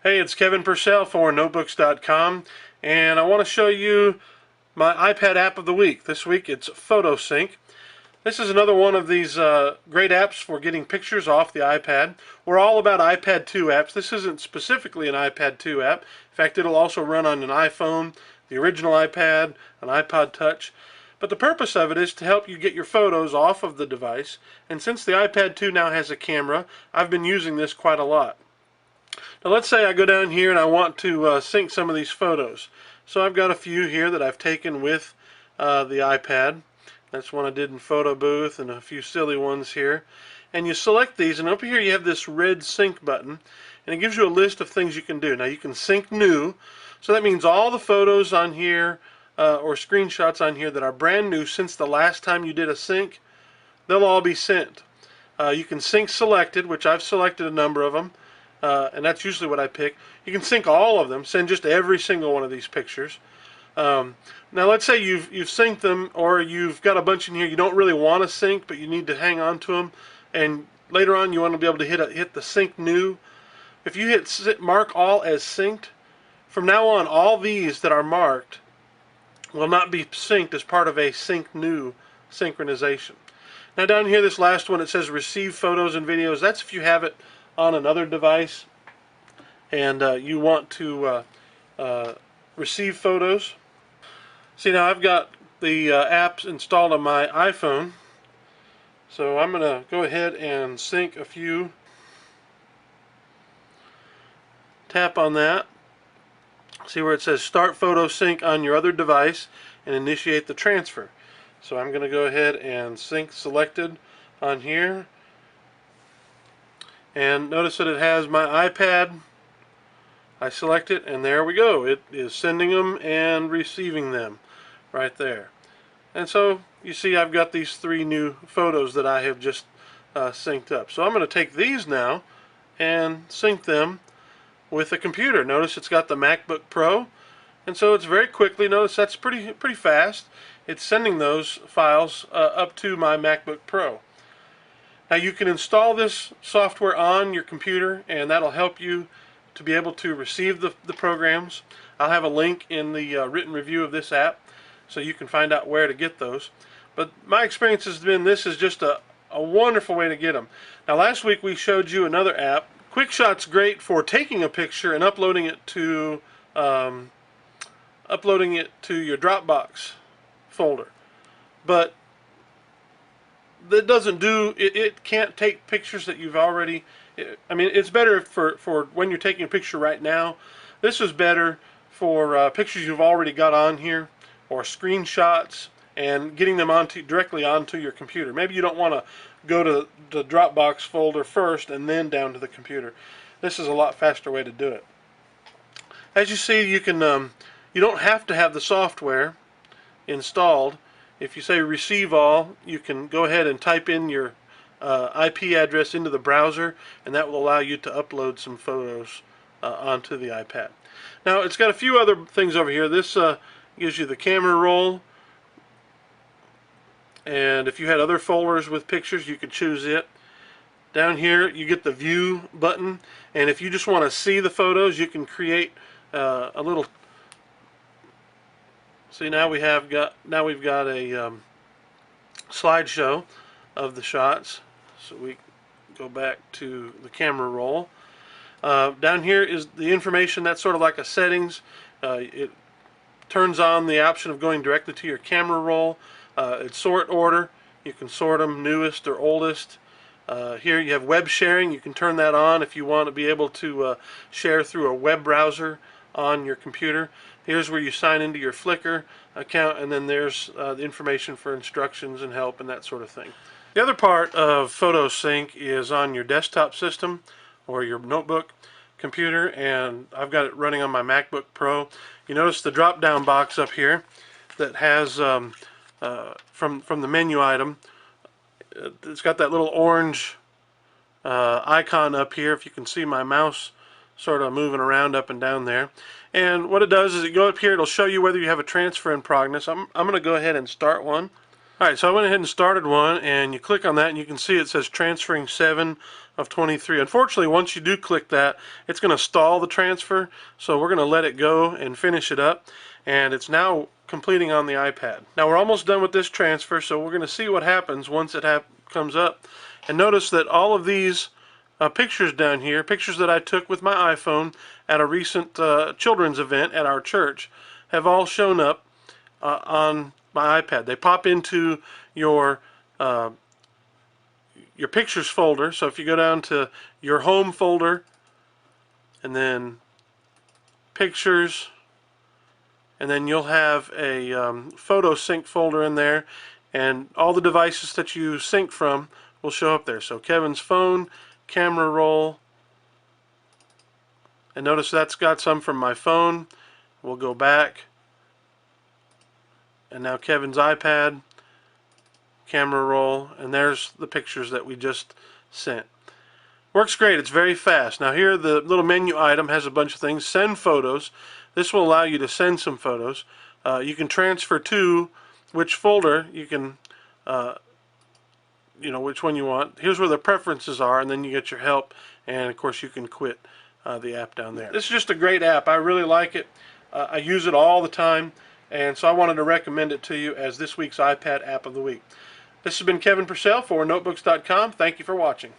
Hey, it's Kevin Purcell for Notebooks.com, and I want to show you my iPad app of the week. This week it's PhotoSync. This is another one of these great apps for getting pictures off the iPad. We're all about iPad 2 apps. This isn't specifically an iPad 2 app. In fact, it'll also run on an iPhone, the original iPad, an iPod Touch. But the purpose of it is to help you get your photos off of the device. And since the iPad 2 now has a camera, I've been using this quite a lot. Now let's say I go down here and I want to sync some of these photos. So I've got a few here that I've taken with the iPad. That's one I did in Photo Booth, and a few silly ones here. And you select these, and up here you have this red sync button, and it gives you a list of things you can do. Now you can sync new, so that means all the photos on here or screenshots on here that are brand new since the last time you did a sync, they'll all be sent. You can sync selected, which I've selected a number of them. And that's usually what I pick. You can sync all of them, send just every single one of these pictures. Now let's say you've synced them, or you've got a bunch in here you don't really want to sync, but you need to hang on to them, and later on you want to be able to hit the sync new. If you hit mark all as synced, from now on all these that are marked will not be synced as part of a sync new synchronization. Now down here, this last one, it says receive photos and videos. That's if you have it on another device and you want to receive photos. See, now I've got the apps installed on my iPhone, so I'm going to go ahead and sync a few. Tap on that. See where it says start photo sync on your other device and initiate the transfer. So I'm going to go ahead and sync selected on here. And notice that it has my iPad. I select it, and there we go. It is sending them and receiving them right there. And so you see I've got these three new photos that I have just synced up. So I'm going to take these now and sync them with a computer. Notice it's got the MacBook Pro, and so it's very quickly. Notice that's pretty fast. It's sending those files up to my MacBook Pro. Now you can install this software on your computer, and that'll help you to be able to receive the programs. I'll have a link in the written review of this app so you can find out where to get those. But my experience has been this is just a wonderful way to get them. Now last week we showed you another app. QuickShot's great for taking a picture and uploading it to your Dropbox folder. But that doesn't do it can't take pictures that you've already. I mean, it's better for when you're taking a picture right now. This is better for pictures you've already got on here, or screenshots, and getting them directly onto your computer. Maybe you don't want to go to the Dropbox folder first and then down to the computer. This is a lot faster way to do it. As you see, you can you don't have to have the software installed. If you say receive all, you can go ahead and type in your IP address into the browser, and that will allow you to upload some photos onto the iPad. Now it's got a few other things over here. This gives you the camera roll, and if you had other folders with pictures, you could choose it. Down here you get the view button, and if you just want to see the photos, you can create a little. See, now we've got a slideshow of the shots. So we go back to the camera roll. Down here is the information. That's sort of like a settings. It turns on the option of going directly to your camera roll. It's sort order. You can sort them newest or oldest. Here you have web sharing. You can turn that on if you want to be able to share through a web browser on your computer. Here's where you sign into your Flickr account, and then there's the information for instructions and help and that sort of thing. The other part of PhotoSync is on your desktop system or your notebook computer, and I've got it running on my MacBook Pro. You notice the drop-down box up here that has from the menu item. It's got that little orange icon up here. If you can see my mouse sort of moving around up and down there. And what it does is you go up here, it'll show you whether you have a transfer in progress. I'm going to go ahead and start one. Alright, so I went ahead and started one, and you click on that and you can see it says transferring 7 of 23. Unfortunately, once you do click that, it's going to stall the transfer, so we're going to let it go and finish it up, and it's now completing on the iPad. Now we're almost done with this transfer, so we're going to see what happens once it comes up. And notice that all of these pictures down here, pictures that I took with my iPhone at a recent children's event at our church, have all shown up on my iPad. They pop into your pictures folder. So if you go down to your home folder and then pictures, and then you'll have a photo sync folder in there, and all the devices that you sync from will show up there. So Kevin's phone, camera roll, and notice that's got some from my phone. We'll go back, and now Kevin's iPad, camera roll, and there's the pictures that we just sent. Works great. It's very fast. Now here the little menu item has a bunch of things. Send photos. This will allow you to send some photos. You can transfer to which folder you can, which one you want. Here's where the preferences are, and then you get your help, and of course you can quit the app down there. This is just a great app. I really like it. I use it all the time, and so I wanted to recommend it to you as this week's iPad app of the week. This has been Kevin Purcell for Notebooks.com. Thank you for watching.